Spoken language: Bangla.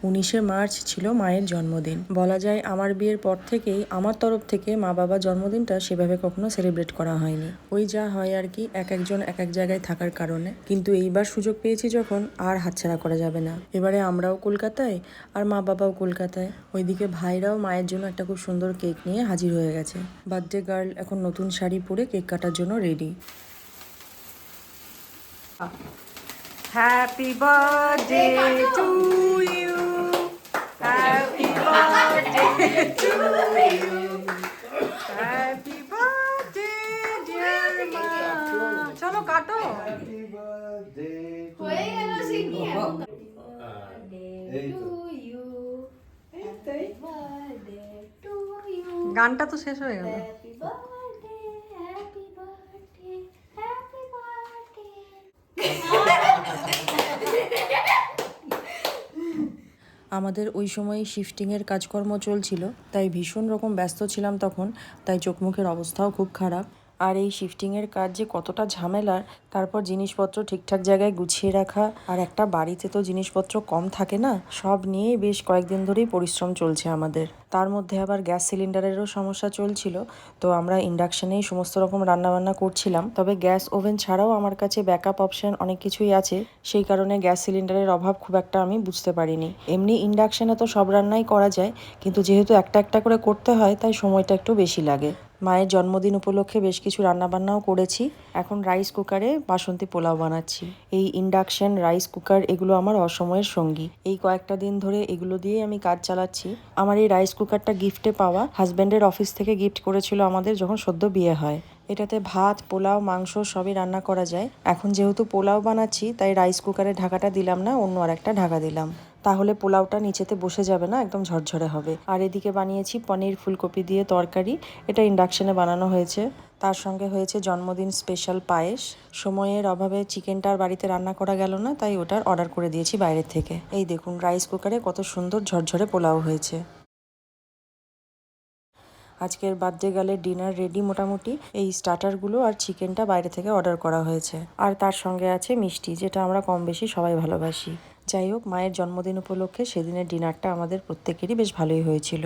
19শে মার্চ ছিল মায়ের জন্মদিন। বলা যায় আমার বিয়ের পর থেকেই আমার তরফ থেকে মা বাবার জন্মদিনটা সেভাবে কখনো সেলিব্রেট করা হয়নি। ওই যা হয় আর কি, এক একজন এক এক জায়গায় থাকার কারণে। কিন্তু এইবার সুযোগ পেয়েছি যখন, আর হাতছাড়া করা যাবে না। এবারে আমরাও কলকাতায় আর মা বাবাও কলকাতায়। ওইদিকে ভাইরাও মায়ের জন্য একটা খুব সুন্দর কেক নিয়ে হাজির হয়ে গেছে। বার্থডে গার্ল এখন নতুন শাড়ি পরে কেক কাটার জন্য ready. Happy birthday to you. Happy birthday to you. Happy birthday dear ma. চলো কাটো। Happy birthday to হয়ে গেল সিঙ্গি এখন গানটা তো শেষ হয়ে গেল। আমাদের ওই সময় শিফটিংয়ের কাজকর্ম চলছিল, তাই ভীষণ রকম ব্যস্ত ছিলাম তখন, তাই চোখ মুখের অবস্থাও খুব খারাপ। আর এই শিফটিংয়ের কাজ যে কতটা ঝামেলার, তারপর জিনিসপত্র ঠিকঠাক জায়গায় গুছিয়ে রাখা, আর একটা বাড়িতে তো জিনিসপত্র কম থাকে না, সব নিয়েই বেশ কয়েকদিন ধরেই পরিশ্রম চলছে আমাদের। তার মধ্যে আবার গ্যাস সিলিন্ডারেরও সমস্যা চলছিল, তো আমরা ইন্ডাকশানেই সমস্ত রকম রান্নাবান্না করছিলাম। তবে গ্যাস ওভেন ছাড়াও আমার কাছে ব্যাকআপ অপশান অনেক কিছুই আছে, সেই কারণে গ্যাস সিলিন্ডারের অভাব খুব একটা আমি বুঝতে পারিনি। এমনি ইন্ডাকশানে তো সব রান্নাই করা যায়, কিন্তু যেহেতু একটা একটা করে করতে হয়, তাই সময়টা একটু বেশি লাগে। মায়ের জন্মদিন উপলক্ষে বেশ কিছু রান্নাবান্নাও করেছি। এখন রাইস কুকারে বাসন্তী পোলাও বানাচ্ছি। এই ইন্ডাকশন, রাইস কুকার এগুলো আমার অসময়ের সঙ্গী। এই কয়েকটা দিন ধরে এগুলো দিয়েই আমি কাজ চালাচ্ছি। আমার এই রাইস কুকারটা গিফটে পাওয়া, হাজব্যান্ডের অফিস থেকে গিফট করেছিল আমাদের যখন সদ্য বিয়ে হয়। এটাতে ভাত, পোলাও, মাংস সবই রান্না করা যায়। এখন যেহেতু পোলাও বানাচ্ছি, তাই রাইস কুকারের ঢাকাটা দিলাম না, অন্য আর একটা ঢাকা দিলাম। তাহলে পোলাওটা নিচেতে বসে যাবে না, একদম ঝরঝরে হবে। আর এদিকে বানিয়েছি পনির ফুলকপি দিয়ে তরকারি। এটা ইন্ডাকশনে বানানো হয়েছে। তার সঙ্গে হয়েছে জন্মদিন স্পেশাল পায়েস। সময়ের অভাবে চিকেনটা আর বাড়িতে রান্না করা গেল না, তাই ওটার অর্ডার করে দিয়েছি বাইরের থেকে। এই দেখুন রাইস কুকারে কত সুন্দর ঝরঝরে পোলাও হয়েছে। আজকের বার্থডে গার্লের ডিনার রেডি মোটামুটি। এই স্টার্টারগুলো আর চিকেনটা বাইরে থেকে অর্ডার করা হয়েছে। আর তার সঙ্গে আছে মিষ্টি, যেটা আমরা কম বেশি সবাই ভালোবাসি। যাই হোক, মায়ের জন্মদিন উপলক্ষে সেদিনের ডিনারটা আমাদের প্রত্যেকেরই বেশ ভালোই হয়েছিল।